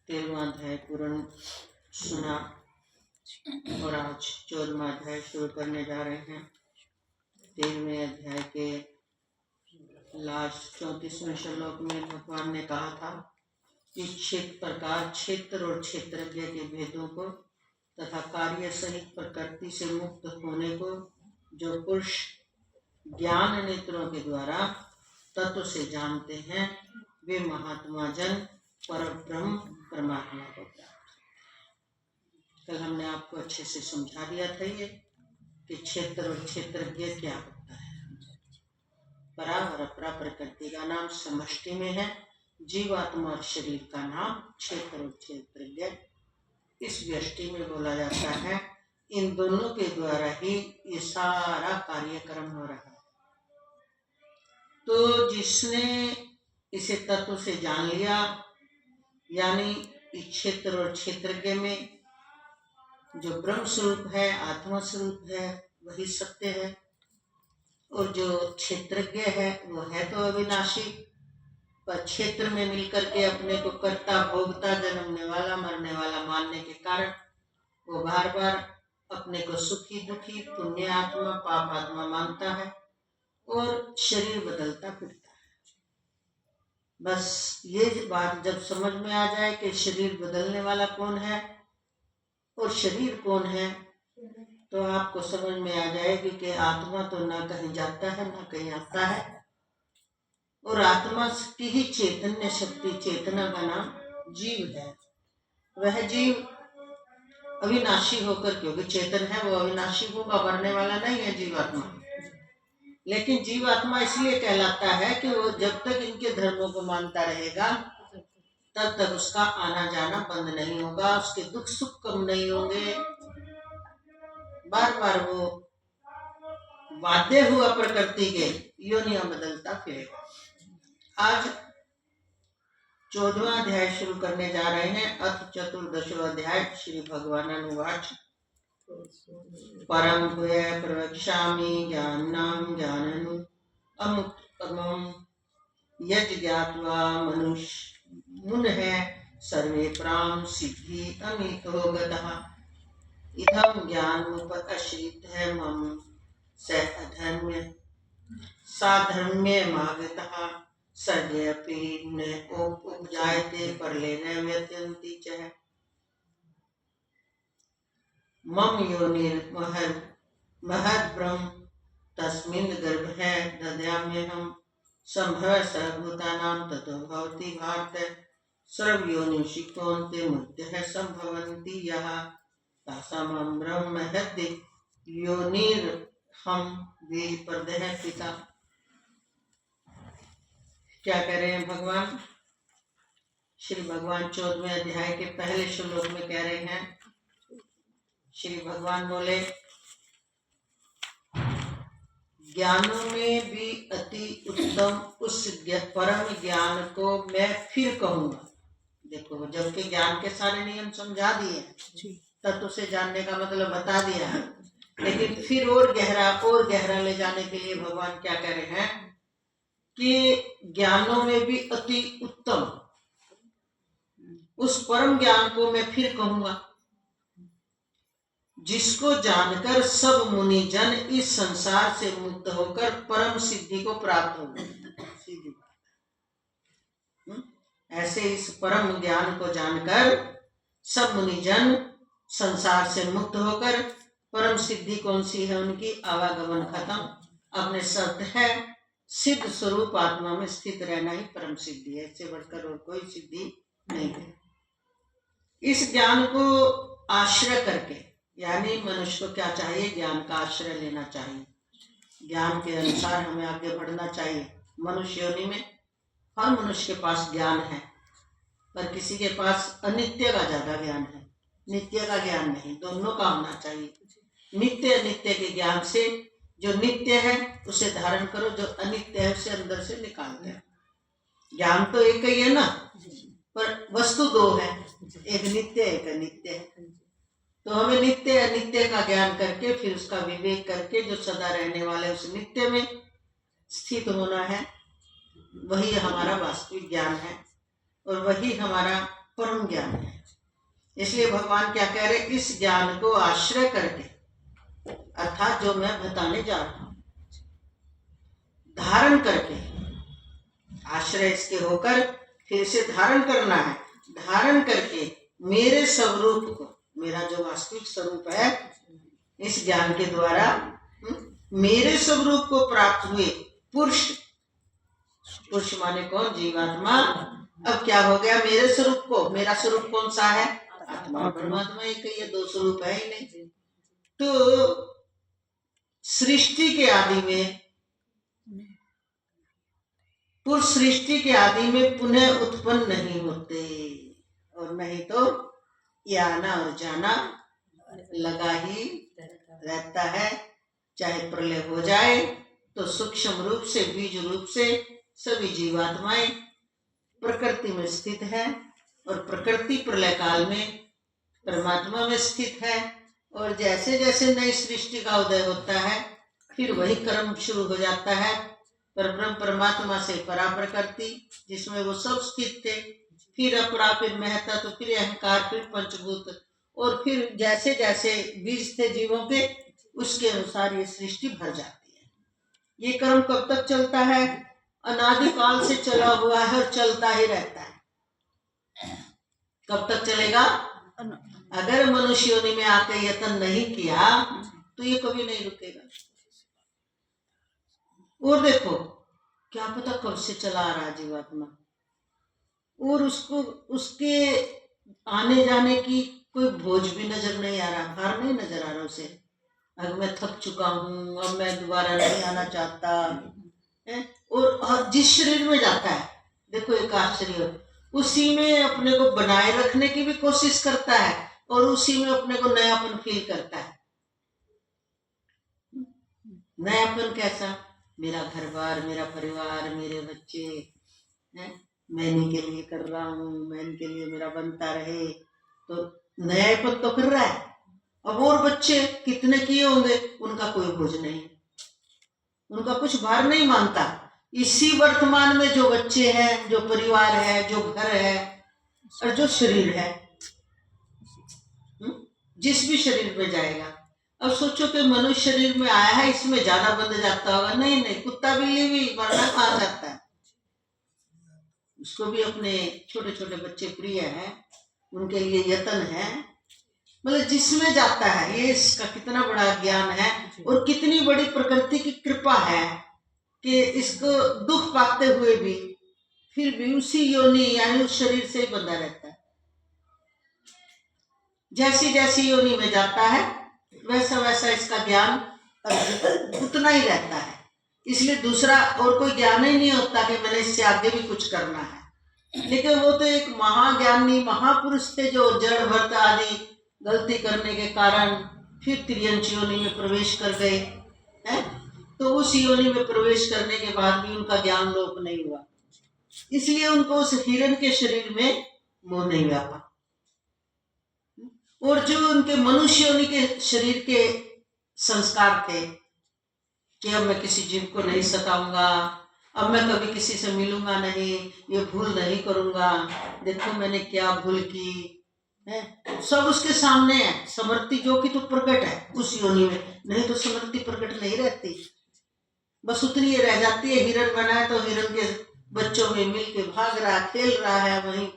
13वां अध्याय पूर्ण सुना और आज 14वां अध्याय शुरू करने जा रहे हैं। 13वें अध्याय के लास्ट 34वें श्लोक में भगवान ने कहा था कि क्षेत्र और क्षेत्रज्ञ के भेदों को तथा कार्य सहित प्रकृति से मुक्त होने को जो पुरुष ज्ञान नेत्रों के द्वारा तत्व से जानते हैं वे महात्मा जन परब्रह्म परमात्मा को प्राप्त। कल हमने आपको अच्छे से समझा दिया था ये कि क्षेत्र और क्षेत्रज्ञ क्या होता है। परा और अपरा प्रकृति का नाम समष्टि में है, जीवात्मा और शरीर का नाम क्षेत्र और क्षेत्रज्ञ इस व्यष्टि में बोला जाता है। इन दोनों के द्वारा ही ये सारा कार्यक्रम हो रहा है। तो जिसने इसे तत्व से जान लिया, यानी क्षेत्र और क्षेत्रज्ञ में जो ब्रह्म स्वरूप है, आत्मा स्वरूप है, वही सत्य है। और जो क्षेत्रज्ञ है वो है तो अविनाशी, पर क्षेत्र में मिलकर के अपने को कर्ता भोगता जन्मने वाला मरने वाला मानने के कारण वो बार बार अपने को सुखी दुखी पुण्य आत्मा पाप आत्मा मानता है और शरीर बदलता फिरता है। बस ये बात जब समझ में आ जाए कि शरीर बदलने वाला कौन है और शरीर कौन है, तो आपको समझ में आ जाएगी कि आत्मा तो ना कहीं जाता है ना कहीं आता है, और आत्मा की ही चैतन्य शक्ति चेतना का नाम जीव है। वह जीव अविनाशी होकर, क्योंकि चेतन है वो अविनाशी होगा, मरने वाला नहीं है जीवात्मा। लेकिन जीवात्मा इसलिए कहलाता है कि वो जब तक इनके धर्मों को मानता रहेगा तब तक उसका आना जाना बंद नहीं होगा, उसके दुख सुख कम नहीं होंगे, बार बार वो बाध्य हुआ प्रकृति के योनियां बदलता फिरेगा। आज 14वां अध्याय शुरू करने जा रहे हैं। अथ चतुर्दशो अध्याय। श्री भगवानुवाच परम भूय प्रवक्ष्यामि ज्ञानं ज्ञानम् अमुक्तमं यज् ज्ञात्वा मनुष्य मुनः सर्वे प्राण सिद्धि अमितो गतः इदं ज्ञानमुपश्रित्य मम साधर्म्यमागतः सर्वेऽपि न उपजायते परलेन व्यत्यन्ति च मम योनिर्महद्ब्रह्म तस्मिन् गर्भे दद्याम्यहं सम्भवः सर्वभूतानां ततो भवति भारत सर्वयोनिषु कौन्तेय मृत्यः सम्भवन्ति यः तासां ब्रह्म हृदि योनिर्हं बीजप्रदः पिता। क्या कह रहे हैं भगवान? श्री भगवान 14वें अध्याय के पहले श्लोक में कह रहे हैं, श्री भगवान बोले ज्ञानों में भी अति उत्तम उस परम ज्ञान को मैं फिर कहूंगा। देखो, जबकि ज्ञान के सारे नियम समझा दिए, तत्व से जानने का मतलब बता दिया है, लेकिन फिर और गहरा ले जाने के लिए भगवान क्या कह रहे हैं कि ज्ञानों में भी अति उत्तम उस परम ज्ञान को मैं फिर कहूंगा जिसको जानकर सब मुनि जन इस संसार से मुक्त होकर परम सिद्धि को प्राप्त हो गए। ऐसे इस परम ज्ञान को जानकर सब मुनि जन संसार से मुक्त होकर परम सिद्धि कौन सी है उनकी? आवागमन खत्म, अपने सतह सिद्ध स्वरूप आत्मा में स्थित रहना ही परम सिद्धि है। इससे बढ़कर और कोई सिद्धि नहीं है। इस ज्ञान को आश्रय करके, यानी मनुष्य को क्या चाहिए? ज्ञान का आश्रय लेना चाहिए, ज्ञान के अनुसार हमें आगे बढ़ना चाहिए। मनुष्य योनि में हर मनुष्य के पास ज्ञान है, पर किसी के पास अनित्य का ज्यादा ज्ञान है, नित्य का ज्ञान नहीं। दोनों का होना चाहिए। नित्य अनित्य के ज्ञान से जो नित्य है उसे धारण करो, जो अनित्य है उसे अंदर से निकाल दो। ज्ञान तो एक ही है ना, पर वस्तु दो है, एक नित्य एक अनित्य है। तो हमें नित्य अनित्य का ज्ञान करके फिर उसका विवेक करके जो सदा रहने वाले उस नित्य में स्थित होना है, वही हमारा वास्तविक ज्ञान है और वही हमारा परम ज्ञान है। इसलिए भगवान क्या कह रहे, इस ज्ञान को आश्रय करके, अर्थात जो मैं बताने जा रहा हूं, धारण करके, आश्रय इसके होकर फिर से धारण करना है, धारण करके मेरे स्वरूप को, मेरा जो वास्तविक स्वरूप है, इस ज्ञान के द्वारा मेरे स्वरूप को प्राप्त हुए पुरुष, पुरुष माने कौन, जीवात्मा। अब क्या हो गया, मेरे स्वरूप को, मेरा स्वरूप कौन सा है, आत्मा परमात्मा एक ही है, दो स्वरूप है ही नहीं। तो सृष्टि के आदि में, पुरुष सृष्टि के आदि में पुनः उत्पन्न नहीं होते, और नहीं तो ये आना और जाना लगा ही रहता है। चाहे प्रलय हो जाए तो सूक्ष्म रूप से, बीज रूप से सभी जीवात्माएं प्रकृति में स्थित है, और प्रकृति प्रलय काल में परमात्मा में स्थित है। और जैसे जैसे नई सृष्टि का उदय होता है, फिर वही कर्म शुरू हो जाता है, परब्रह्म परमात्मा से परा प्रकृति जिसमें वो सब स्थित थे, फिर अपरा, फिर महता, तो फिर अहंकार, फिर पंचभूत, और फिर जैसे जैसे बीज थे जीवों के, उसके अनुसार ये सृष्टि भर जाती है। ये कर्म कब तक चलता है, अनादिकाल से चला हुआ है और चलता ही रहता है। कब तक चलेगा, अगर मनुष्य योनि में आके यत्न नहीं किया तो ये कभी नहीं रुकेगा। और देखो क्या पता कब से चला आ रहा जीवात्मा, और उसको उसके आने जाने की कोई बोझ भी नजर नहीं आ रहा, भार नहीं नजर आ रहा उसे। अब मैं थक चुका हूँ, अब मैं दोबारा नहीं आना चाहता है। और जिस शरीर में जाता है, देखो एक आश्चर्य, उसी में अपने को बनाए रखने की भी कोशिश करता है, और उसी में अपने को नयापन फील करता है। नयापन कैसा, मेरा घर बार, मेरा परिवार, मेरे बच्चे हैं, मैं इन्हीं के लिए कर रहा हूँ, मैं इनके लिए मेरा बनता रहे, तो नयापन तो कर रहा है। अब और बच्चे कितने किए होंगे, उनका कोई बोझ नहीं, उनका कुछ भार नहीं मानता। इसी वर्तमान में जो बच्चे हैं, जो परिवार है, जो घर है, और जो शरीर है, जिस भी शरीर में जाएगा। अब सोचो कि मनुष्य शरीर में आया है, इसमें ज्यादा बंध जाता होगा, नहीं नहीं, कुत्ता बिल्ली भी मरना खा जाता है, उसको भी अपने छोटे छोटे बच्चे प्रिय हैं, उनके लिए यत्न है। मतलब जिसमें जाता है, ये इसका कितना बड़ा ज्ञान है, और कितनी बड़ी प्रकृति की कृपा है कि इसको दुख पाते हुए भी फिर भी उसी योनि यानी उस शरीर से ही बंधा रहता है। जैसी जैसी योनि में जाता है वैसा वैसा इसका ज्ञान उतना ही रहता है। इसलिए दूसरा और कोई ज्ञान ही नहीं होता कि मैंने इससे आगे भी कुछ करना है। लेकिन वो तो एक महाज्ञानी महापुरुष थे जो जड़ भरत आदि गलती करने के कारण फिर त्रियंच योनि में प्रवेश कर गए हैं। तो उस योनि में प्रवेश करने के बाद भी उनका ज्ञान लोप नहीं हुआ, इसलिए उनको उस हिरण के शरीर में मोह नहीं व्यापा। और जो उनके मनुष्य योनि के शरीर के संस्कार थे कि अब मैं किसी जीव को नहीं सताऊंगा, अब मैं कभी किसी से मिलूंगा नहीं, ये भूल नहीं करूंगा, देखो मैंने क्या भूल की है, सब उसके सामने है। समृद्धि जो कि तो प्रकट है उस योनि में, नहीं तो समृद्धि प्रकट नहीं रहती, बस उतनी ही रह जाती है। हिरण बना है तो हिरण के बच्चों में मिल के भाग रहा, खेल रहा है, वही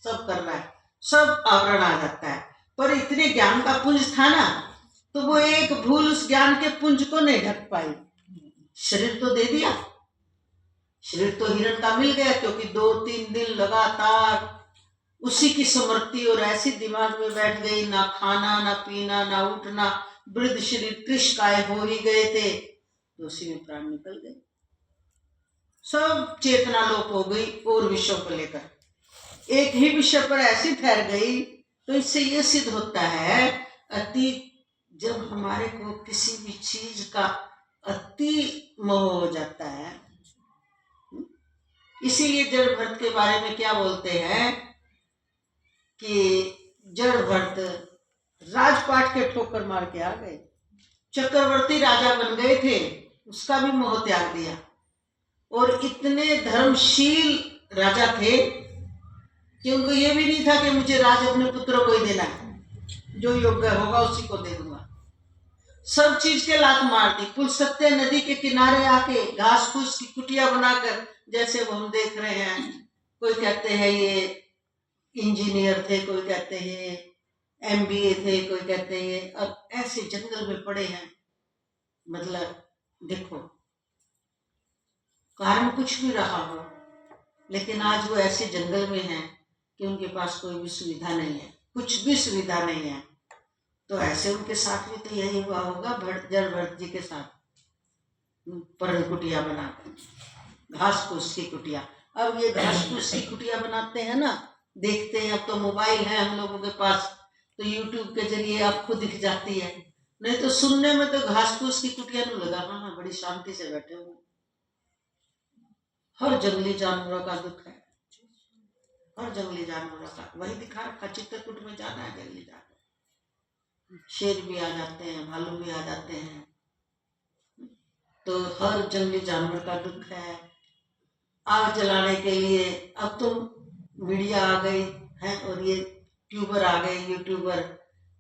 सब कर रहा है, सब आवरण आ जाता है। पर इतने ज्ञान का पुंज था ना, तो वो एक भूल उस ज्ञान के पुंज को नहीं ढक पाई। शरीर तो दे दिया, शरीर तो हिरण का मिल गया, क्योंकि 2-3 दिन लगातार उसी की स्मृति और ऐसी दिमाग में बैठ गई, ना खाना ना पीना ना उठना, वृद्ध शरीर कृष्णकाय हो ही गए थे, तो उसी में प्राण निकल गए, सब चेतना लोप हो गई। और विषयों को लेकर एक ही विषय पर ऐसी ठहर गई। तो इससे ये सिद्ध होता है, अति जब हमारे को किसी भी चीज का अति मोह हो जाता है, इसीलिए जड़ भरत के बारे में क्या बोलते हैं कि जड़ भरत राजपाट के ठोकर मार के आ गए, चक्रवर्ती राजा बन गए थे, उसका भी मोह त्याग दिया। और इतने धर्मशील राजा थे कि उनको ये भी नहीं था कि मुझे राज अपने पुत्रों को ही देना है, जो योग्य होगा उसी को दे दूंगा। सब चीज के लात मार दी। पुलसत्य नदी के किनारे आके घास फूस की कुटिया बनाकर, जैसे वो हम देख रहे हैं, कोई कहते हैं ये इंजीनियर थे, कोई कहते हैं एमबीए थे, कोई कहते हैं, अब ऐसे जंगल में पड़े हैं। मतलब देखो, कारण कुछ भी रहा हो, लेकिन आज वो ऐसे जंगल में हैं कि उनके पास कोई भी सुविधा नहीं है, कुछ भी सुविधा नहीं है। तो ऐसे उनके साथ भी तो यही हुआ होगा जड़ भरत जी के साथ, पर्ण कुटिया बनाकर, घास फूस की कुटिया। अब ये घास फूस की कुटिया बनाते हैं ना, देखते हैं, अब तो मोबाइल है हम लोगों के पास, तो यूट्यूब के जरिए आपको दिख जाती है। नहीं तो सुनने में तो घास फूस की कुटिया नहीं लगा, हाँ बड़ी शांति से बैठे हुए। हर जंगली जानवरों का दुख है, हर जंगली जानवरों का। वही दिखा रखा, चित्रकूट में जाना है जंगली जानवर, शेर भी आ जाते हैं, भालू भी आ जाते हैं, तो हर जंगली जानवर का दुख है। आग जलाने के लिए अब तो मीडिया आ गई है और ये ट्यूबर आ गए, यूट्यूबर,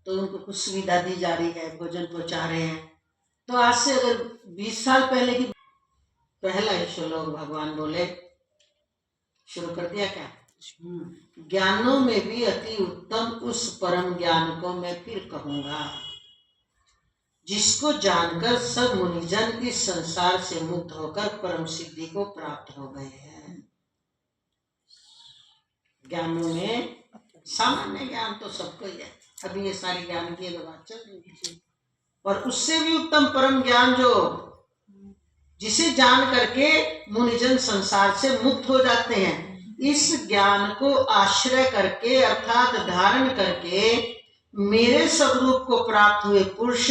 तो उनको कुछ सुविधा दी जा रही है, भोजन पहुंचा रहे हैं। तो आज से अगर 20 साल पहले की पहला ही श्लोक भगवान बोले, शुरू कर दिया क्या? ज्ञानों में भी अति उत्तम उस परम ज्ञान को मैं फिर कहूंगा, जिसको जानकर सब मुनिजन इस संसार से मुक्त होकर परम सिद्धि को प्राप्त हो गए हैं। ज्ञानों में सामान्य ज्ञान तो सबको ही है, अभी ये सारी ज्ञान की बात चल रही है, और उससे भी उत्तम परम ज्ञान जो जिसे जान करके मुनिजन संसार से मुक्त हो जाते हैं, इस ज्ञान को आश्रय करके अर्थात धारण करके मेरे स्वरूप को प्राप्त हुए पुरुष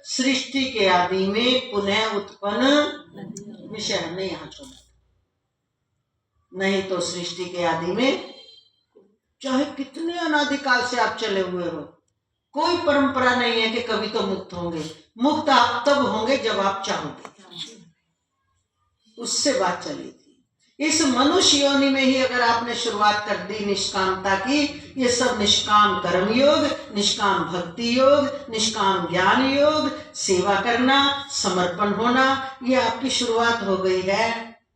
सृष्टि के आदि में पुनः उत्पन्न विषय हमने यहाँ छोड़ा। नहीं तो सृष्टि के आदि में चाहे कितने अनादिकाल से आप चले हुए हो, कोई परंपरा नहीं है कि कभी तो मुक्त होंगे। मुक्त आप तब होंगे जब आप चाहोगे, उससे बात चली थी। इस मनुष्य योनि में ही अगर आपने शुरुआत कर दी निष्कामता की, ये सब निष्काम कर्म योग, निष्काम भक्ति योग, निष्काम ज्ञान योग, सेवा करना, समर्पण होना, ये आपकी शुरुआत हो गई है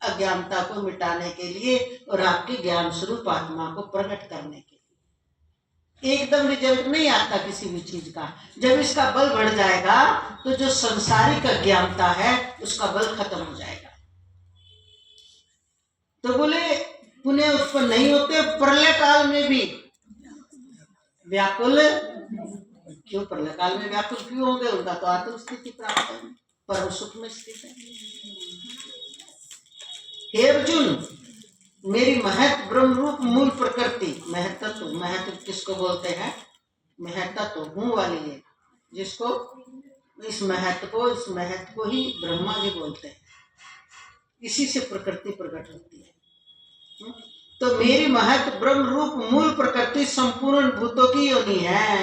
अज्ञानता को मिटाने के लिए और आपके ज्ञान स्वरूप आत्मा को प्रकट करने के लिए। एकदम रिजल्ट नहीं आता किसी भी चीज का। जब इसका बल बढ़ जाएगा तो जो संसारिक अज्ञानता है उसका बल खत्म हो जाएगा। तो बोले पुण्य उत्पन्न नहीं होते, प्रलय काल में भी व्याकुल क्यों? प्रलय काल में व्याकुल क्यों होंगे? उनका तो आत्म स्थिति प्राप्त है, परम सुख में स्थित है। हे अर्जुन, मेरी महत ब्रह्म रूप मूल प्रकृति, महत्व, महत्व किसको बोलते हैं? महत्व हूँ वाली है, जिसको इस महत्व को ही ब्रह्मा जी बोलते हैं। इसी से प्रकृति प्रकट होती है। तो मेरी महत ब्रह्म रूप मूल प्रकृति संपूर्ण भूतों की योनि है।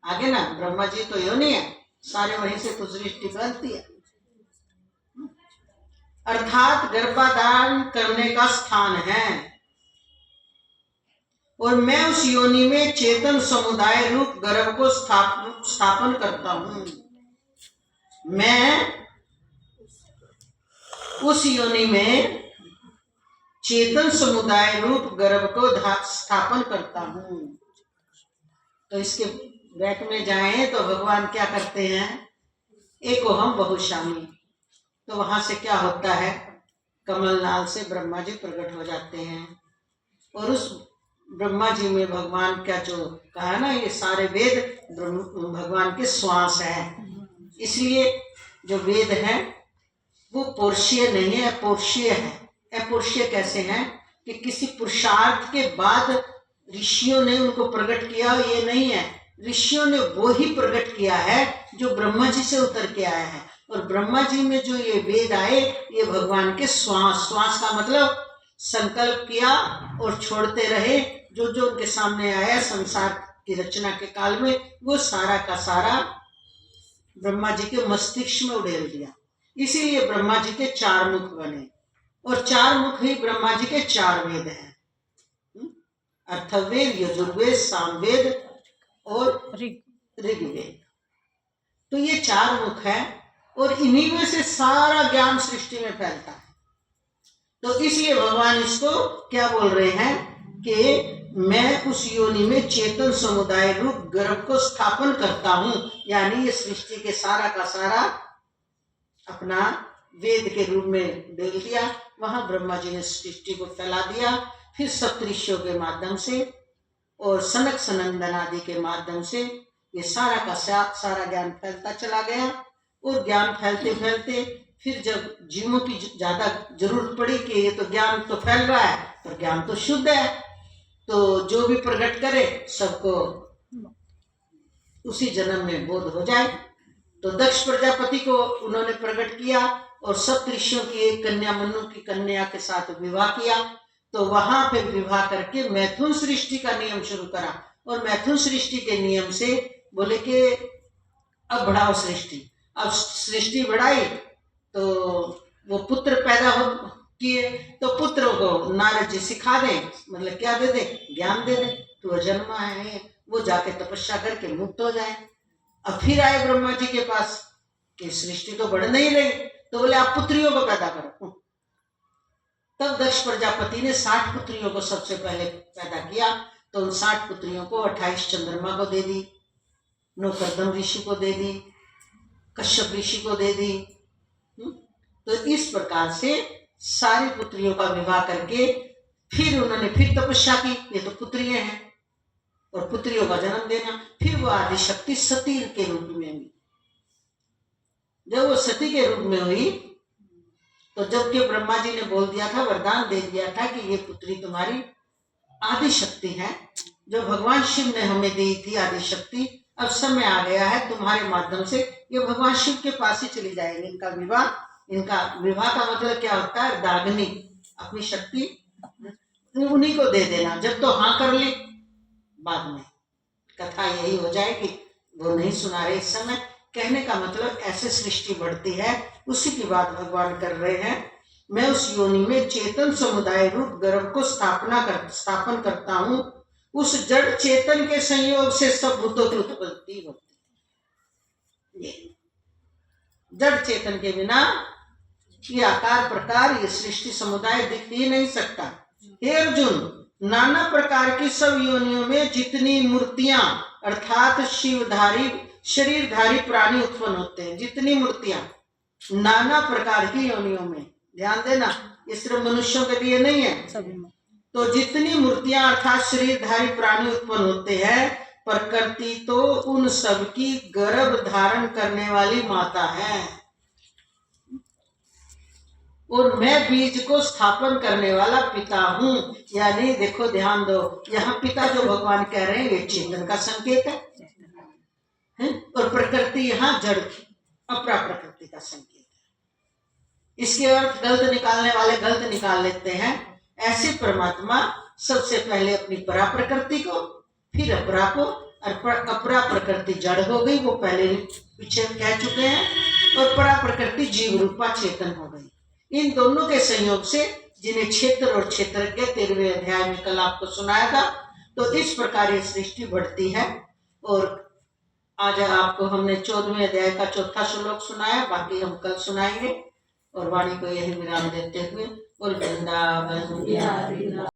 आगे ना, ब्रह्मा जी तो योनि है, सारे वहीं से तो सृष्टि बनती है, अर्थात गर्भाधान करने का स्थान है। और मैं उस योनि में चेतन समुदाय रूप गर्भ को स्थापन करता हूं। मैं उस योनि में चेतन समुदाय रूप गर्भ को स्थापन करता हूं। तो इसके बैक में जाएं तो भगवान क्या करते हैं? एको हम बहुशामी। तो वहां से क्या होता है? कमलनाल से ब्रह्मा जी प्रकट हो जाते हैं और उस ब्रह्मा जी में भगवान का जो कहा ना, ये सारे वेद भगवान के श्वास है। इसलिए जो वेद है वो पौरुषीय नहीं है, अपौरुषीय है। अपौरुषीय कैसे है कि किसी पुरुषार्थ के बाद ऋषियों ने उनको प्रकट किया, ये नहीं है। ऋषियों ने वो ही प्रकट किया है जो ब्रह्मा जी से उतर के आया है। और ब्रह्मा जी में जो ये वेद आए, ये भगवान के श्वास, श्वास का मतलब संकल्प किया और छोड़ते रहे। जो जो उनके सामने आया संसार की रचना के काल में, वो सारा का सारा ब्रह्मा जी के मस्तिष्क में उड़ेल दिया। इसीलिए ब्रह्मा जी के 4 मुख बने और 4 मुख ही ब्रह्मा जी के 4 वेद हैं। अथर्ववेद, यजुर्वेद, सामवेद और ऋग्वेद। तो ये 4 मुख है और इन्हीं में से सारा ज्ञान सृष्टि में फैलता है। तो इसलिए भगवान इसको क्या बोल रहे हैं कि मैं उस योनि में चेतन समुदाय रूप गर्भ को स्थापन करता हूं, यानी ये सृष्टि के सारा का सारा अपना वेद के रूप में डाल दिया। वहां ब्रह्मा जी ने सृष्टि को फैला दिया। फिर सप्तऋषियों के माध्यम से और सनक सनंदन आदि के माध्यम से ये सारा का सारा ज्ञान फैलता चला गया। और ज्ञान फैलते फैलते फिर जब जीवों की ज्यादा जरूरत पड़ी कि ये तो ज्ञान तो फैल रहा है पर ज्ञान तो शुद्ध है, तो जो भी प्रकट करे सबको उसी जन्म में बोध हो जाए। तो दक्ष प्रजापति को उन्होंने प्रकट किया और सप्तऋषियों की एक कन्या मनु की कन्या के साथ विवाह किया। तो वहां पे विवाह करके मैथुन सृष्टि का नियम शुरू करा। और मैथुन सृष्टि के नियम से बोले कि अब बढ़ाओ सृष्टि। अब सृष्टि बढ़ाई तो वो पुत्र पैदा हो किए, तो पुत्रों को नारद जी सिखा दें, मतलब क्या दे दे, ज्ञान दे दे। तो वह जन्म है वो जाके तपस्या करके मुक्त हो जाए। अब फिर आए ब्रह्मा जी के पास कि सृष्टि तो बढ़ नहीं रही, तो बोले आप पुत्रियों को पैदा करो। तब दक्ष प्रजापति ने 60 पुत्रियों को सबसे पहले पैदा किया। तो उन 60 पुत्रियों को 28 चंद्रमा को दे दी, 9 कर्दम ऋषि को दे दी, कश्यप ऋषि को दे दी। तो इस प्रकार से सारी पुत्रियों का विवाह करके फिर उन्होंने फिर तपस्या की, ये तो पुत्रियां हैं और पुत्रियों का जन्म देना। फिर वो आदिशक्ति सती के रूप में हुई। जब वो सती के रूप में हुई तो जबकि ब्रह्मा जी ने बोल दिया था, वरदान दे दिया था कि ये पुत्री तुम्हारी आदिशक्ति है, जो भगवान शिव ने हमें दी थी आदिशक्ति, अब समय आ गया है तुम्हारे माध्यम से ये भगवान शिव के पास ही चली जाएंगे। इनका विवाह का मतलब क्या होता है, दागनी, अपनी शक्ति उन्हीं को दे देना। जब तो हाँ कर ली, बाद में कथा यही हो जाएगी, वो नहीं सुना रहे इस समय। कहने का मतलब ऐसे सृष्टि बढ़ती है, उसी की बात भगवान कर रहे हैं। मैं उस योनि में चेतन समुदाय रूप गर्भ को स्थापन करता हूँ। उस जड़ चेतन के संयोग से सब भूतों की उत्पत्ति होती है। जड़ चेतन के बिना ये आकार प्रकार, ये सृष्टि समुदाय दिख ही नहीं सकता। हे अर्जुन, नाना प्रकार की सब योनियों में जितनी मूर्तियां अर्थात शिवधारी शरीरधारी प्राणी उत्पन्न होते हैं, जितनी मूर्तियां नाना प्रकार की योनियों में, ध्यान देना ये सिर्फ मनुष्यों के लिए नहीं है। तो जितनी मूर्तियां अर्थात शरीरधारी प्राणी उत्पन्न होते हैं, प्रकृति तो उन सब की गर्भ धारण करने वाली माता है और मैं बीज को स्थापन करने वाला पिता हूँ। यानी देखो ध्यान दो, यहाँ पिता जो भगवान कह रहे हैं ये चेतन का संकेत है और प्रकृति यहाँ जड़ की अपरा प्रकृति का संकेत है। इसके अर्थ गलत निकालने वाले गलत निकाल लेते हैं। ऐसे परमात्मा सबसे पहले अपनी परा प्रकृति को, फिर अपरा को, और अपरा प्रकृति जड़ हो गई, वो पहले पीछे कह चुके हैं, और परा प्रकृति जीव रूपा चेतन हो गई। इन दोनों के संयोग से, जिन्हें क्षेत्र और क्षेत्र के 13वें अध्याय में कल आपको सुनाया था, तो इस प्रकार ये सृष्टि बढ़ती है। और आज आपको हमने 14वें अध्याय का 4था श्लोक सुनाया, बाकी हम कल सुनाएंगे। और वाणी को यही विराम देते हुए बोल वृंदावन।